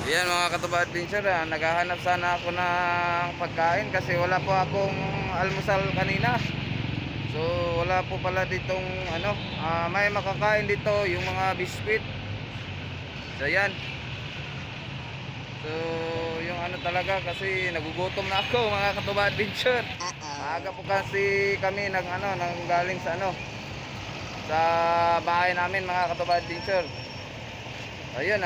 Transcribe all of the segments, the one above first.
Yan mga katuba adventure, naghahanap sana ako ng pagkain kasi wala po akong almusal kanina. So wala po pala ditong may makakain dito yung mga biskwit. So yan. So yung talaga kasi nagugutom na ako mga katuba adventure. Maaga po kasi kami nang galing sa sa bahay namin mga katuba adventure. Ayun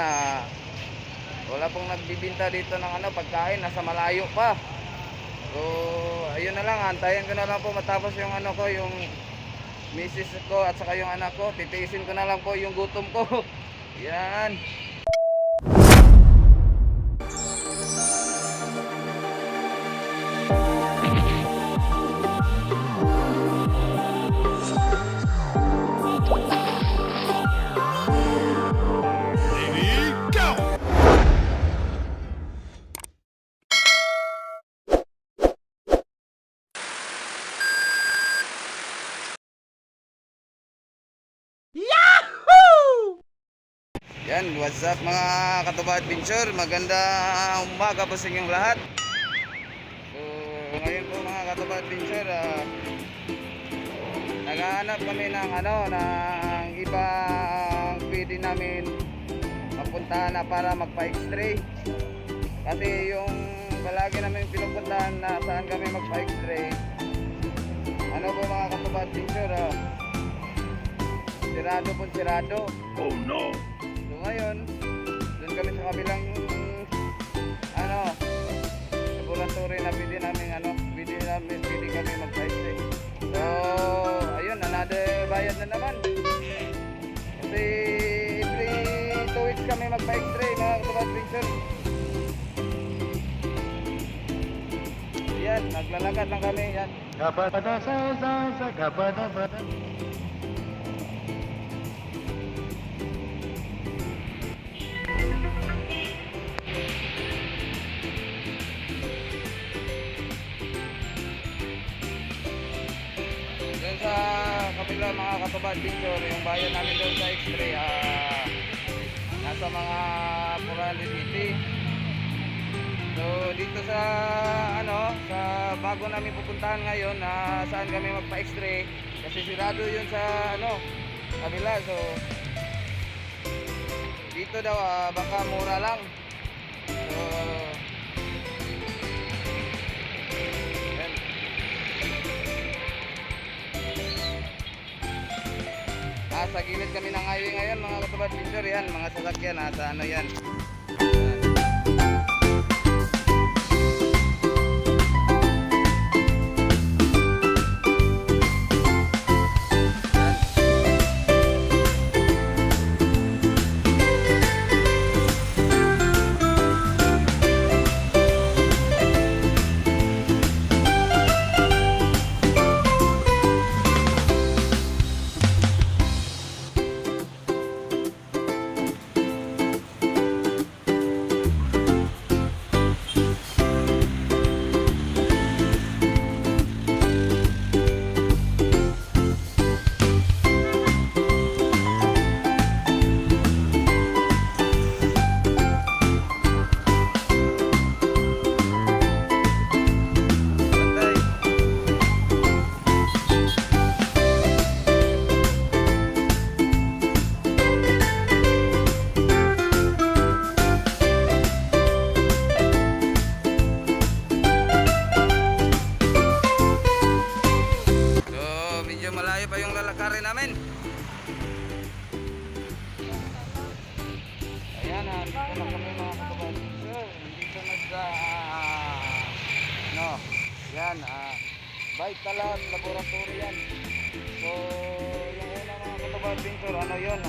wala pong nagbibinta dito ng pagkain, nasa malayo pa. So ayun na lang, antayin ko na lang po matapos yung yung misis ko at saka yung anak ko. Titiisin ko na lang po yung gutom ko. Yan. Yan, what's up mga katuba adventure? Magandang umaga po sa inyong lahat. So ngayon po mga katuba adventure, naghahanap kami ng ng ibang pwede namin mapuntahan na para magpa-x-ray. Kasi yung palagi namin pinupuntahan na saan kami magpa-x-ray, po mga katuba adventure, sirado po sirado. Oh no! Ngayon, doon kami sa kabilang laboratory na pwede kami mag-x-ray. So, ayun, another bayad na naman. Kasi every 2 weeks kami magpa-x-ray mga katuba adventure. Yan, naglalakad lang kami, yan. Sa kabila mga katuba adventure, yung bayan namin doon sa x-ray nasa mga 480. So dito sa sa bago namin pupuntahan ngayon saan kami magpa x-ray kasi sirado yun sa kabila. So dito daw baka mura lang. So sa gilid kami ng highway ngayon mga katuba adventure. Yan, mga sasakyan nasa yan. Malayo pa yung lalakarin namin. Ayan, dito na kami mga katuba adventure. Dito na sa yan, Vitalab Laboratory yan. So yung una mga katuba adventure, yun,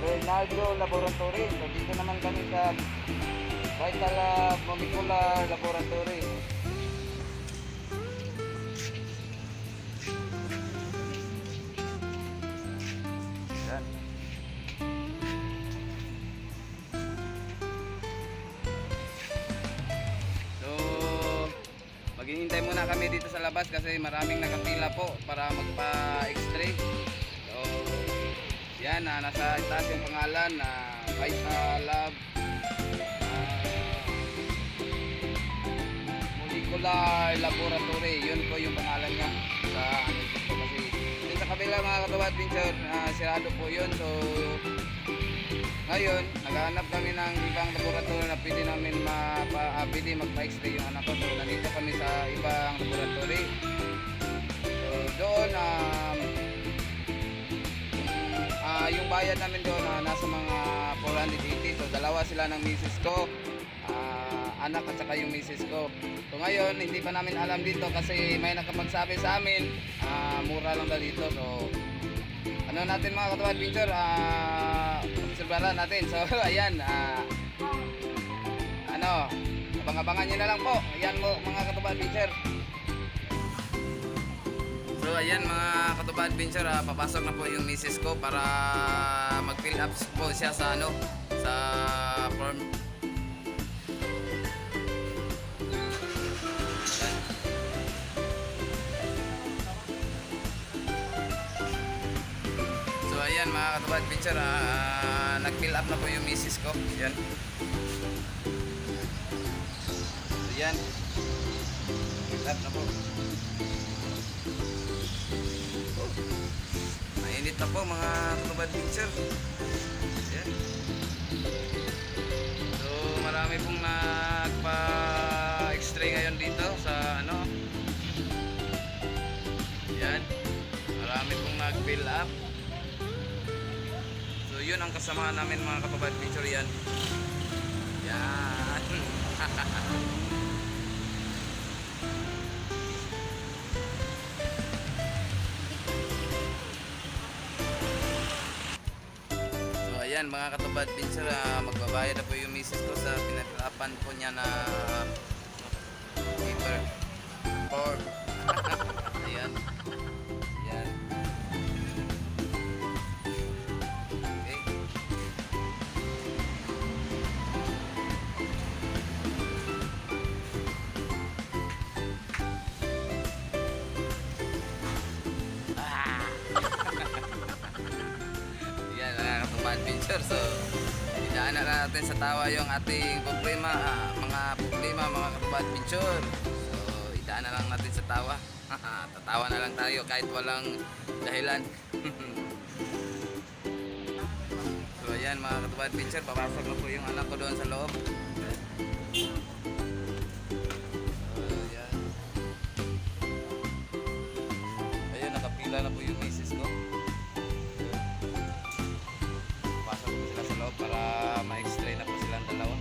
Bernardo Laboratory. So dito naman kami sa Vitalab Molecular Laboratory. Maghihintay muna kami dito sa labas kasi maraming nakapila po para magpa-x-ray. So yan, nasa itaas yung pangalan na Vitalab Solar Laboratory. Yun po yung pangalan niya sa ano dito kasi dun sa kabila mga katuwad adventure, sirado po yun. So ngayon, naghahanap kami ng ibang laboratory na pwede namin pwede magpa-x-ray yung anak ko. So nandito kami sa ibang laboratory. So doon yung bayad namin doon nasa mga 480. So dalawa sila ng misis ko, anak at saka yung misis ko. So ngayon hindi pa namin alam dito kasi may nakapagsabi sa amin mura lang daw dito. So ano natin mga katuwad adventure, obserbahan natin. So ayan, abang-abangan nyo na lang po. Ayan mo mga katuwad adventure. So ayan mga katuwad adventure, papasok na po yung misis ko para mag-fill up po siya sa sa form. So ayan mga katuwad adventure, nag-fill up na po yung misis ko. Ayan. So ayan, fill up na po. Mainit na po mga katuwad adventure. Ayan. So marami pong nagpa-x-ray ngayon dito sa Ayan. Marami pong nag-fill up. So yun ang kasama namin mga katuwad adventure. Yan. Yan. Ayan mga katuwad adventure, magbabayad na po yung misis ko sa pinaglapan po niya na paper board. Ayan. Ayan. Okay. Adventure. So idaan na natin sa tawa yung ating problema, mga katuwad adventure. So idaan na lang natin sa tawa. Tatawa na lang tayo kahit walang dahilan. So ayan mga katuwad adventure, papasok na po yung anak ko doon sa loob. Ayan. Ayan, nakapila na po yung misis ko. Para ma-extray na po silang dalawa.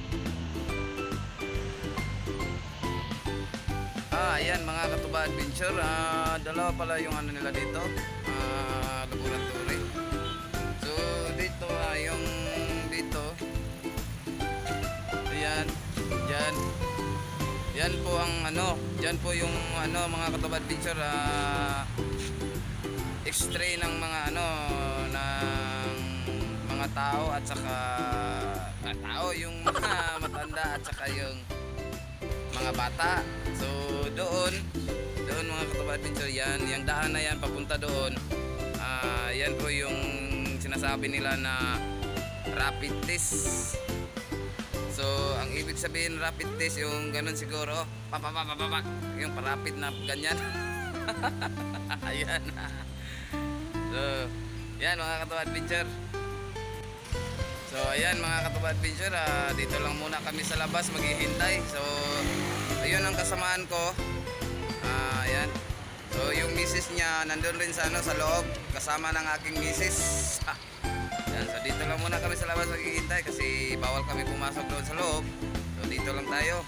Ayan mga katuwad adventure, dalawa pala yung nila dito, laboratory. So dito yung dito. Ayan, yan po ang diyan po yung mga katuwad adventure, x-ray ng mga ng mga tao at saka yung mga matanda at saka yung mga bata. So doon mga katuwad adventure, yan yung daan na yan papunta doon. Yan po yung sinasabi nila na rapid test. So ang ibig sabihin rapid test yung ganun siguro, yung rapid na ganyan. Ayan. So yan mga katuwad adventure. So ayan mga katuwad adventure, dito lang muna kami sa labas maghihintay. So ayun ang kasamaan ko. Ayan. So yung misis niya nandun rin sa loob kasama ng aking misis. Ayan, so dito lang muna kami sa labas maghihintay kasi bawal kami pumasok doon sa loob. So dito lang tayo.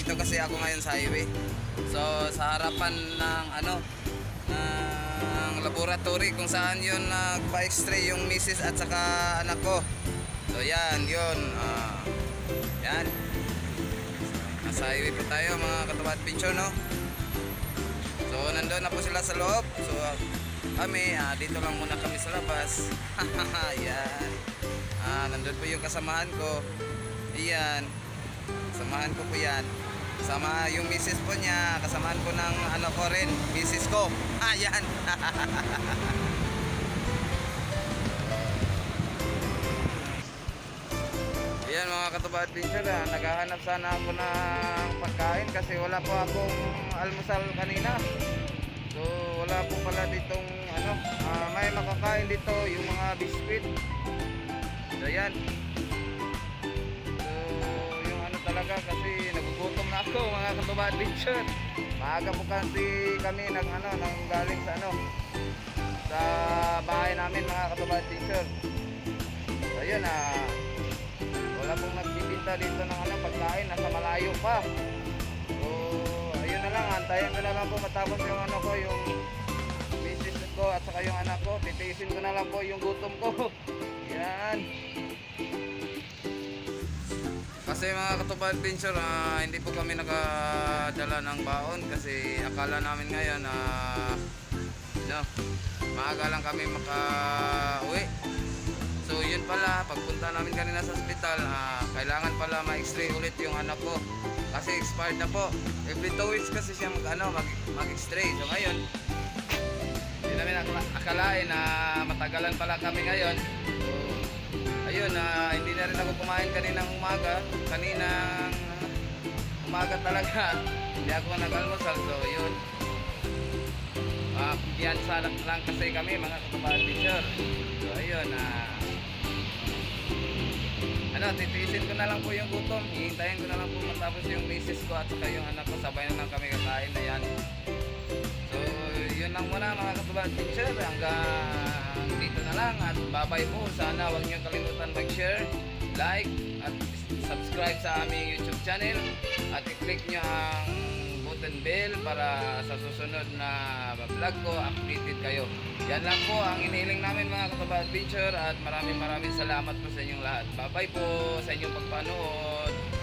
nandito kasi ako ngayon sa highway. So sa harapan ng ng laboratory kung saan yun nagpa-x-ray yung misis at saka anak ko. So yan, yun. Yan. Nasa highway po tayo mga katapat picture, no? So nandun na po sila sa loob. So kami, dito lang muna kami sa labas. Yan. Nandun po yung kasamahan ko. Ayan. Kasamahan ko po yan. Kasama yung misis po niya. Kasamahan ko ng ano ko rin, misis ko. Ayan. Ayan mga katapat adventure, naghahanap sana ako ng pagkain kasi wala po akong almusal kanina. So wala po pala ditong may makakain dito yung mga biscuit. So yan. So yung talaga kasi nagugutom na ako mga katapat adventure. Maaga po kasi kami nang galing sa sa bahay namin mga katapat adventure. So yun wala pong nagbibinta dito ng pagkain, nasa malayo pa. So ayun na lang, antayin ko na lang po matapos yung yung misis ko at saka yung anak ko. Titiisin ko na lang po yung gutom ko. Yan. Kasi mga katupa adventure, hindi po kami nakadala ng baon kasi akala namin ngayon maaga lang kami makauwi. So yun pala, pagpunta namin kanina sa ospital, kailangan pala ma-x-ray ulit yung anak ko kasi expired na po. Every 2 weeks kasi siya mag-x-ray. So ngayon, hindi namin akalain na matagalan pala kami ngayon. So ayun, hindi na rin ako kumain kaninang umaga. Kaninang umaga talaga hindi ako nag-almusal. So yun, piyansa lang kasi kami mga katupa adventure. So ayun, titiisin ko na lang po yung gutom. Hihintayin ko na lang po matapos yung misis ko at saka yung anak ko. Sabay na lang kami kakain na yan. So yun lang muna mga katuba adventure. Hanggang dito na lang at bye-bye po. Sana huwag nyo kalimutan mag-share, like at subscribe sa aming YouTube channel at i-click nyo ang button bell para sa susunod na vlog ko updated kayo. Yan lang po ang inihiling namin mga katuba adventure at maraming salamat po sa inyong lahat. Bye bye po sa inyong pagpanood.